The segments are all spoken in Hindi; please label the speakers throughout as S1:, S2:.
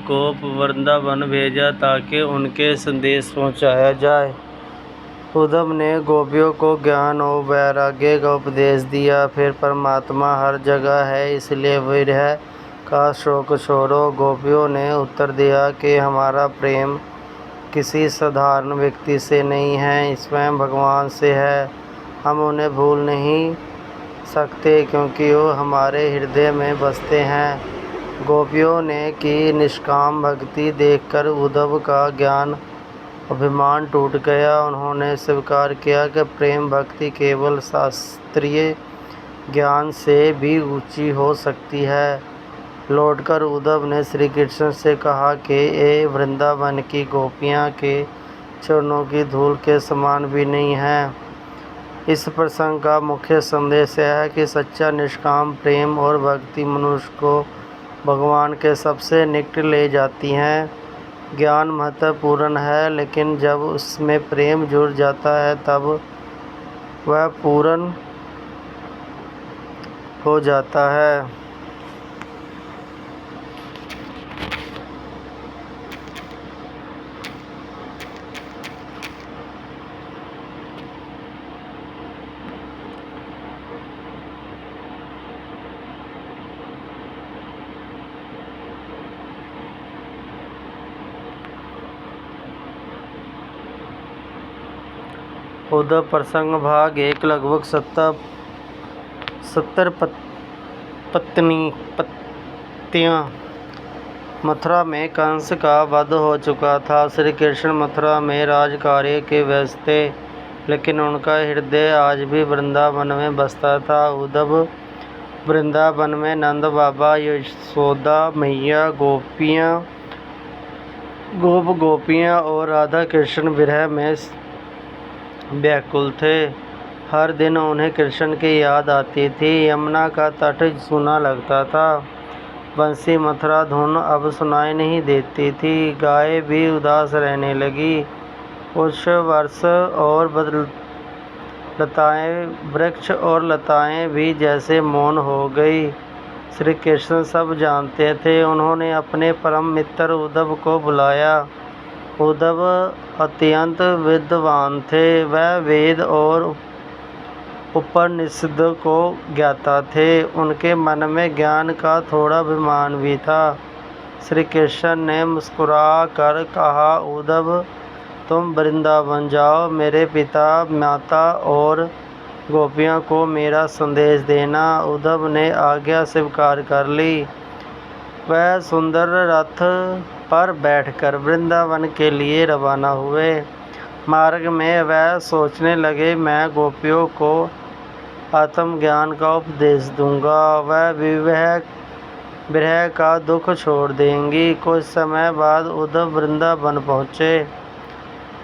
S1: को वृंदावन भेजा ताकि उनके संदेश पहुँचाया जाए। उद्धव ने गोपियों को ज्ञान और वैराग्य का उपदेश दिया। फिर परमात्मा हर जगह है, इसलिए विरह का शोक छोड़ो। गोपियों ने उत्तर दिया कि हमारा प्रेम किसी साधारण व्यक्ति से नहीं है, स्वयं भगवान से है। हम उन्हें भूल नहीं सकते क्योंकि वो हमारे हृदय में बसते हैं। गोपियों ने की निष्काम भक्ति देखकर उद्धव का ज्ञान अभिमान टूट गया। उन्होंने स्वीकार किया कि प्रेम भक्ति केवल शास्त्रीय ज्ञान से भी ऊंची हो सकती है। लौटकर उद्धव ने श्री कृष्ण से कहा कि ये वृंदावन की गोपियां के चरणों की धूल के समान भी नहीं हैं। इस प्रसंग का मुख्य संदेश यह है कि सच्चा निष्काम प्रेम और भक्ति मनुष्य को भगवान के सबसे निकट ले जाती हैं। ज्ञान महत्वपूर्ण है, लेकिन जब उसमें प्रेम जुड़ जाता है तब वह पूर्ण हो जाता है। उद्धव प्रसंग भाग 1 लगभग 70 पत्तियाँ। मथुरा में कंस का वध हो चुका था। श्री कृष्ण मथुरा में राजकार्य के व्यस्त थे, लेकिन उनका हृदय आज भी वृंदावन में बसता था। उद्धव वृंदावन में नंद बाबा, यशोदा मैया, गोपियाँ और राधा कृष्ण विरह में व्याकुल थे। हर दिन उन्हें कृष्ण की याद आती थी। यमुना का तट सूना लगता था। बंसी मथुरा धुन अब सुनाई नहीं देती थी। गाय भी उदास रहने लगी। कुछ वर्ष और लताएं, वृक्ष और लताएं भी जैसे मौन हो गई। श्री कृष्ण सब जानते थे। उन्होंने अपने परम मित्र उद्धव को बुलाया। उद्धव अत्यंत विद्वान थे। वह वेद और उपनिषद को ज्ञाता थे। उनके मन में ज्ञान का थोड़ा अभिमान भी था। श्री कृष्ण ने मुस्कुरा कर कहा, उद्धव तुम वृंदावन जाओ, मेरे पिता, माता और गोपियों को मेरा संदेश देना। उद्धव ने आज्ञा स्वीकार कर ली। वह सुंदर रथ पर बैठकर वृंदावन के लिए रवाना हुए। मार्ग में वह सोचने लगे, मैं गोपियों को आत्मज्ञान का उपदेश दूंगा, वह विरह का दुख छोड़ देंगी। कुछ समय बाद उद्धव वृंदावन पहुँचे।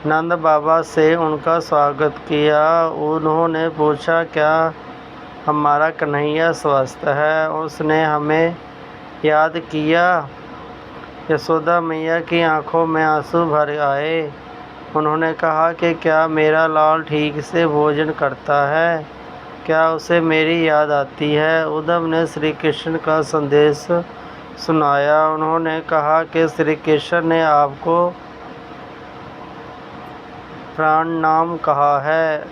S1: नंद बाबा से उनका स्वागत किया। उन्होंने पूछा, क्या हमारा कन्हैया स्वस्थ है? उसने हमें याद किया। यशोदा मैया की आंखों में आंसू भर आए। उन्होंने कहा कि क्या मेरा लाल ठीक से भोजन करता है? क्या उसे मेरी याद आती है? उद्धव ने श्री कृष्ण का संदेश सुनाया। उन्होंने कहा कि श्री कृष्ण ने आपको प्रणाम कहा है,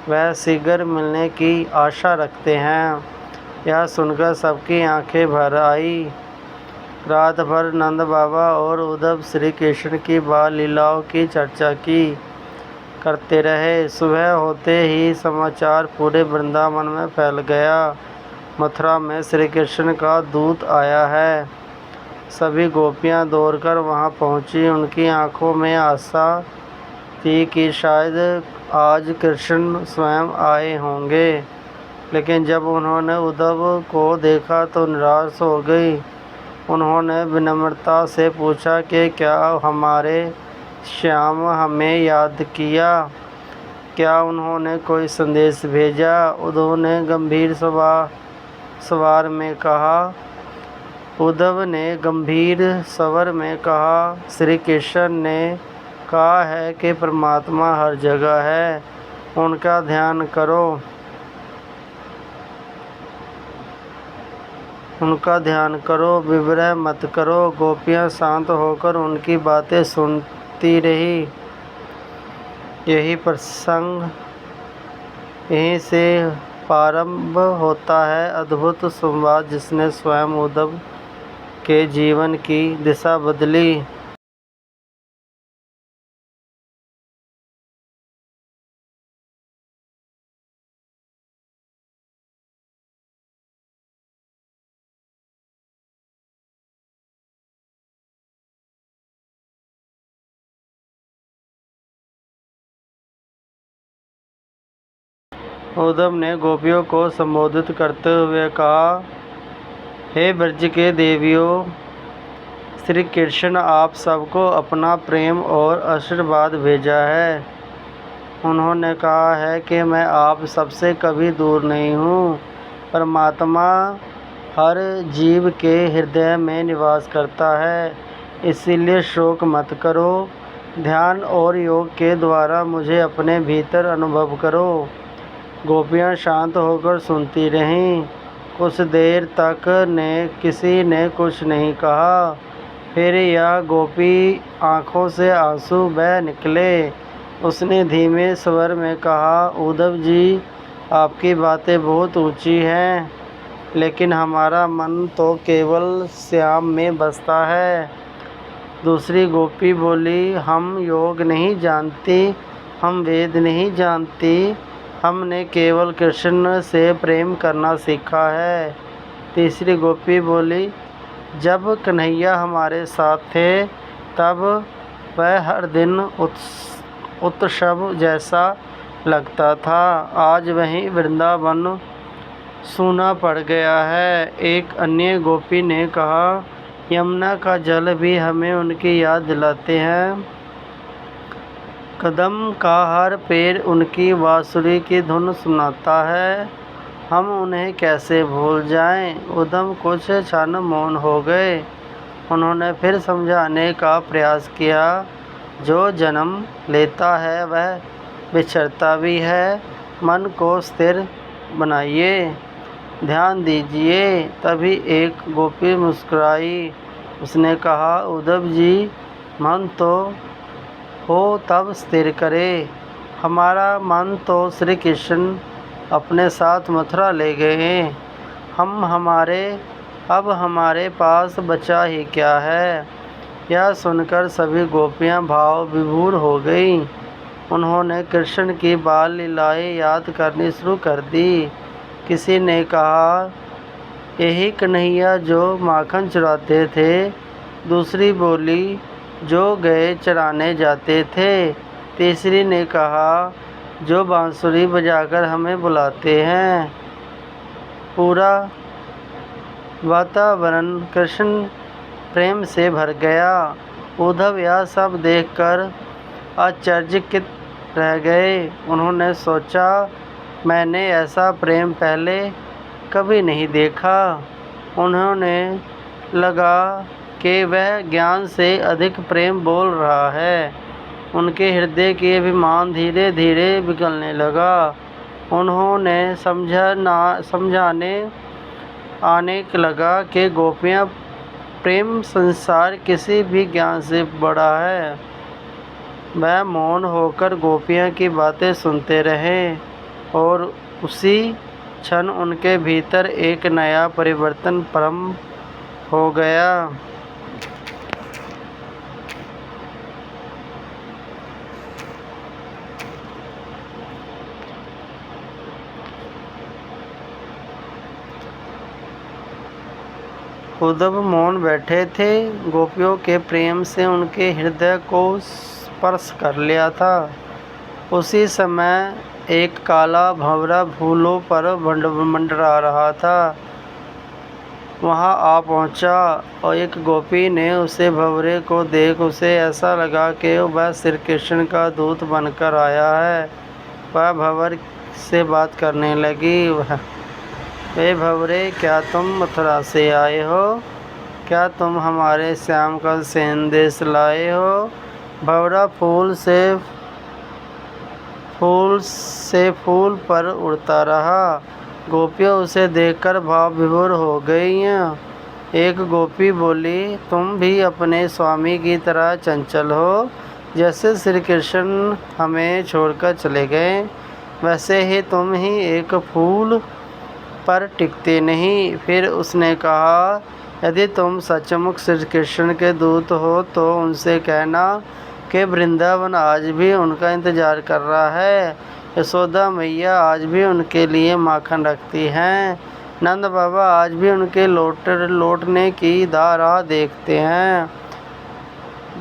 S1: वह शीघ्र मिलने की आशा रखते हैं। यह सुनकर सबकी आंखें भर आई। रात भर नंद बाबा और उद्धव श्री कृष्ण की बाल लीलाओं की चर्चा करते रहे। सुबह होते ही समाचार पूरे वृंदावन में फैल गया, मथुरा में श्री कृष्ण का दूत आया है। सभी गोपियां दौड़कर वहां पहुंची। उनकी आंखों में आशा थी कि शायद आज कृष्ण स्वयं आए होंगे, लेकिन जब उन्होंने उद्धव को देखा तो निराश हो गई। उन्होंने विनम्रता से पूछा कि क्या हमारे श्याम हमें याद किया? क्या उन्होंने कोई संदेश भेजा? उद्धव ने गंभीर स्वर में कहा, श्री कृष्ण ने कहा है कि परमात्मा हर जगह है, उनका ध्यान करो। उनका ध्यान करो, विवरण मत करो। गोपियाँ शांत होकर उनकी बातें सुनती रही। यही प्रसंग यहीं से प्रारंभ होता है अद्भुत संवाद जिसने स्वयं उद्धव के जीवन की दिशा बदली। उद्धव ने गोपियों को संबोधित करते हुए कहा, हे ब्रज के देवियों, श्री कृष्ण आप सबको अपना प्रेम और आशीर्वाद भेजा है। उन्होंने कहा है कि मैं आप सबसे कभी दूर नहीं हूँ। परमात्मा हर जीव के हृदय में निवास करता है, इसीलिए शोक मत करो। ध्यान और योग के द्वारा मुझे अपने भीतर अनुभव करो। गोपियाँ शांत होकर सुनती रहीं। कुछ देर तक किसी ने कुछ नहीं कहा। फिर यह गोपी आँखों से आंसू बह निकले। उसने धीमे स्वर में कहा, उद्धव जी, आपकी बातें बहुत ऊंची हैं, लेकिन हमारा मन तो केवल श्याम में बसता है। दूसरी गोपी बोली, हम योग नहीं जानती, हम वेद नहीं जानती, हमने केवल कृष्ण से प्रेम करना सीखा है। तीसरी गोपी बोली, जब कन्हैया हमारे साथ थे तब वह हर दिन उत्सव जैसा लगता था। आज वहीं वृंदावन सूना पड़ गया है। एक अन्य गोपी ने कहा, यमुना का जल भी हमें उनकी याद दिलाते हैं। कदम का हर पेड़ उनकी बांसुरी की धुन सुनाता है, हम उन्हें कैसे भूल जाएं। उद्धव कुछ क्षण मौन हो गए। उन्होंने फिर समझाने का प्रयास किया, जो जन्म लेता है वह बिछड़ता भी है। मन को स्थिर बनाइए, ध्यान दीजिए। तभी एक गोपी मुस्कुराई। उसने कहा, उद्धव जी, मन तो हो तब स्थिर करे। हमारा मन तो श्री कृष्ण अपने साथ मथुरा ले गए। अब हमारे पास बचा ही क्या है। यह सुनकर सभी गोपियाँ भाव विभोर हो गईं। उन्होंने कृष्ण की बाल लीलाएं याद करनी शुरू कर दी। किसी ने कहा, यही कन्हैया जो माखन चुराते थे। दूसरी बोली, जो गए चराने जाते थे। तीसरी ने कहा, जो बांसुरी बजाकर हमें बुलाते हैं। पूरा वातावरण कृष्ण प्रेम से भर गया। उद्धव यह सब देखकर आश्चर्यचकित रह गए। उन्होंने सोचा, मैंने ऐसा प्रेम पहले कभी नहीं देखा। उन्होंने लगा कि वह ज्ञान से अधिक प्रेम बोल रहा है। उनके हृदय के अभिमान धीरे धीरे पिघलने लगा। उन्होंने समझाने आने लगा कि गोपियाँ प्रेम संसार किसी भी ज्ञान से बड़ा है। वह मौन होकर गोपियाँ की बातें सुनते रहे और उसी क्षण उनके भीतर एक नया परिवर्तन प्रारंभ हो गया। उद्धव मौन बैठे थे। गोपियों के प्रेम से उनके हृदय को स्पर्श कर लिया था। उसी समय एक काला भंवरा फूलों पर मंडरा रहा था। वहां आ पहुंचा और एक गोपी ने उसे भंवरे को देख उसे ऐसा लगा कि वह श्री कृष्ण का दूत बनकर आया है। वह भंवर से बात करने लगी, वे भंवरे, क्या तुम मथुरा से आए हो? क्या तुम हमारे श्याम का संदेश लाए हो? भंवरा फूल से फूल पर उड़ता रहा गोपियाँ उसे देखकर भाव विभोर हो गईं। एक गोपी बोली, तुम भी अपने स्वामी की तरह चंचल हो। जैसे श्री कृष्ण हमें छोड़कर चले गए, वैसे ही तुम ही एक फूल पर टिकते नहीं। फिर उसने कहा, यदि तुम सचमुच श्री कृष्ण के दूत हो तो उनसे कहना कि वृंदावन आज भी उनका इंतजार कर रहा है। यशोदा मैया आज भी उनके लिए माखन रखती हैं। नंद बाबा आज भी उनके लौटने की राह देखते हैं।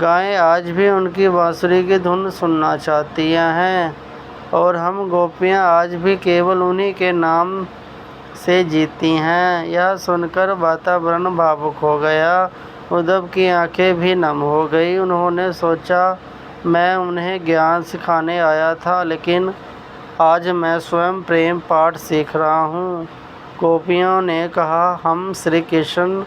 S1: गायें आज भी उनकी बांसुरी की धुन सुनना चाहती हैं, और हम गोपियाँ आज भी केवल उन्हीं के नाम से जीती हैं। यह सुनकर वातावरण भावुक हो गया। उद्धव की आंखें भी नम हो गई। उन्होंने सोचा, मैं उन्हें ज्ञान सिखाने आया था, लेकिन आज मैं स्वयं प्रेम पाठ सीख रहा हूँ। गोपियों ने कहा, हम श्री कृष्ण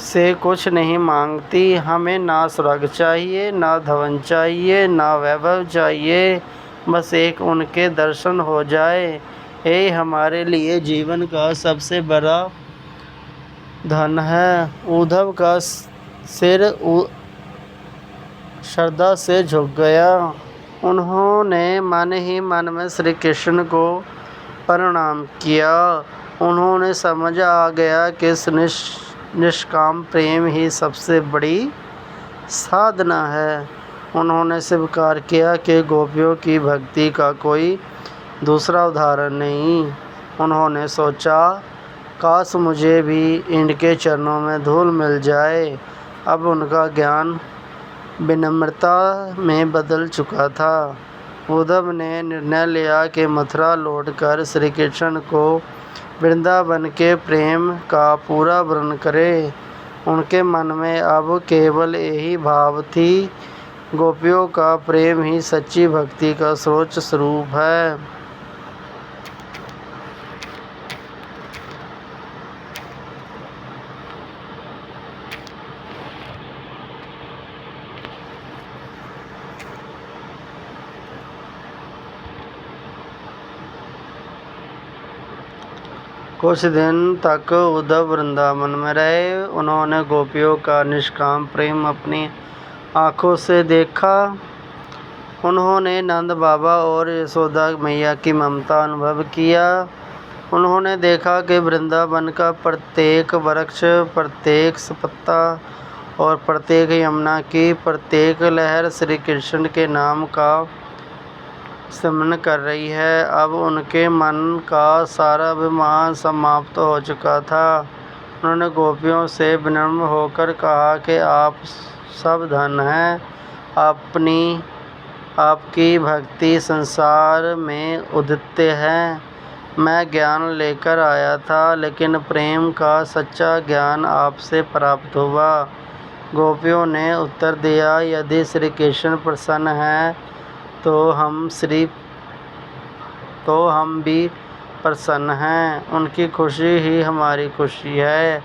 S1: से कुछ नहीं मांगती। हमें ना स्वर्ग चाहिए, ना धन चाहिए, ना वैभव चाहिए। बस एक उनके दर्शन हो जाए, यही हमारे लिए जीवन का सबसे बड़ा धन है। उद्धव का सिर श्रद्धा से झुक गया। उन्होंने मन ही मन में श्री कृष्ण को प्रणाम किया। उन्होंने समझ आ गया कि निष्काम प्रेम ही सबसे बड़ी साधना है। उन्होंने स्वीकार किया कि गोपियों की भक्ति का कोई दूसरा उदाहरण नहीं। उन्होंने सोचा, काश मुझे भी इनके चरणों में धूल मिल जाए। अब उनका ज्ञान विनम्रता में बदल चुका था। उद्धव ने निर्णय लिया कि मथुरा लौटकर श्री कृष्ण को वृंदावन के प्रेम का पूरा वर्णन करे। उनके मन में अब केवल यही भाव थी, गोपियों का प्रेम ही सच्ची भक्ति का सर्वोच्च स्वरूप है। कुछ दिन तक उद्धव वृंदावन में रहे। उन्होंने गोपियों का निष्काम प्रेम अपनी आँखों से देखा। उन्होंने नंद बाबा और यशोदा मैया की ममता अनुभव किया। उन्होंने देखा कि वृंदावन का प्रत्येक वृक्ष, प्रत्येक पत्ता और प्रत्येक यमुना की प्रत्येक लहर श्री कृष्ण के नाम का स्मरण कर रही है। अब उनके मन का सारा अभिमान समाप्त हो चुका था। उन्होंने गोपियों से विनम्र होकर कहा कि आप सब धन हैं। आपकी भक्ति संसार में उदित्य है। मैं ज्ञान लेकर आया था, लेकिन प्रेम का सच्चा ज्ञान आपसे प्राप्त हुआ। गोपियों ने उत्तर दिया, यदि श्री कृष्ण प्रसन्न हैं तो हम भी प्रसन्न हैं। उनकी खुशी ही हमारी खुशी है।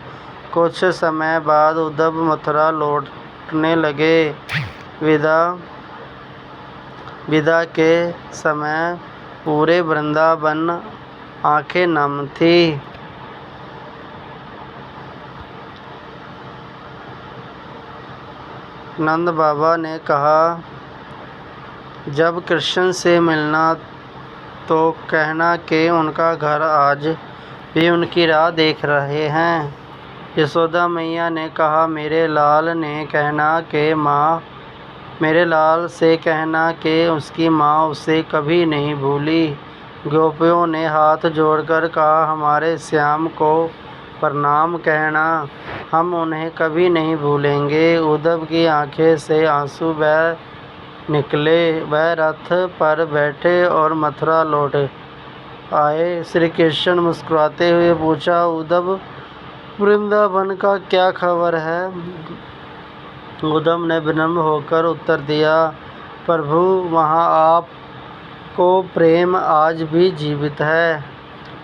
S1: कुछ समय बाद उद्धव मथुरा लौटने लगे। विदा के समय पूरे वृंदावन आंखें नम थी। नंद बाबा ने कहा, जब कृष्ण से मिलना तो कहना कि उनका घर आज भी उनकी राह देख रहे हैं। यशोदा मैया ने कहा, मेरे लाल से कहना कि उसकी माँ उसे कभी नहीं भूली। गोपियों ने हाथ जोड़कर कहा, हमारे श्याम को प्रणाम कहना, हम उन्हें कभी नहीं भूलेंगे। उद्धव की आंखें से आंसू बह निकले। वह रथ पर बैठे और मथुरा लौट आए। श्री कृष्ण मुस्कुराते हुए पूछा, उद्धव, वृंदावन का क्या खबर है? उद्धव ने विनम्र होकर उत्तर दिया, प्रभु, वहाँ आपको प्रेम आज भी जीवित है।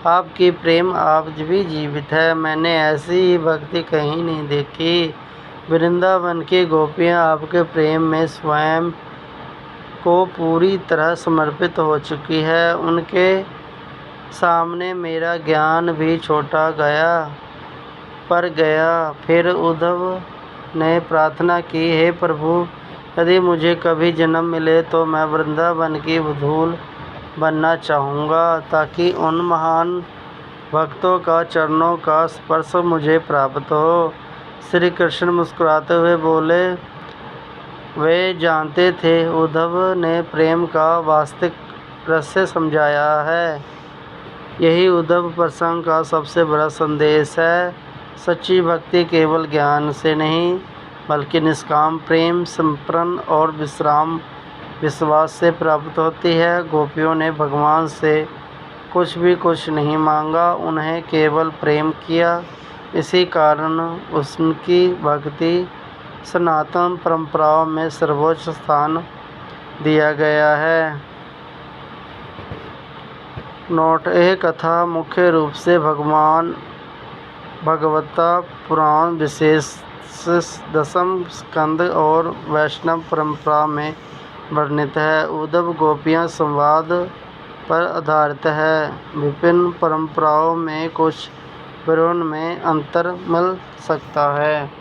S1: आपकी प्रेम आज भी जीवित है। मैंने ऐसी भक्ति कहीं नहीं देखी। वृंदावन की गोपियाँ आपके प्रेम में स्वयं को पूरी तरह समर्पित हो चुकी है। उनके सामने मेरा ज्ञान भी छोटा गया। फिर उद्धव ने प्रार्थना की, हे प्रभु, यदि मुझे कभी जन्म मिले तो मैं वृंदावन की धूल बनना चाहूँगा, ताकि उन महान भक्तों का चरणों का स्पर्श मुझे प्राप्त हो। श्री कृष्ण मुस्कुराते हुए बोले, वे जानते थे उद्धव ने प्रेम का वास्तविक रहस्य समझाया है। यही उद्धव प्रसंग का सबसे बड़ा संदेश है। सच्ची भक्ति केवल ज्ञान से नहीं, बल्कि निष्काम प्रेम, समर्पण और विश्वास से प्राप्त होती है। गोपियों ने भगवान से कुछ नहीं मांगा, उन्हें केवल प्रेम किया। इसी कारण उनकी भक्ति सनातन परंपराओं में सर्वोच्च स्थान दिया गया है। नोट: यह कथा मुख्य रूप से भगवत पुराण, विशेष दशम स्कंद और वैष्णव परंपरा में वर्णित है। उद्धव गोपियाँ संवाद पर आधारित है। विभिन्न परंपराओं में कुछ विवरण में अंतर मिल सकता है।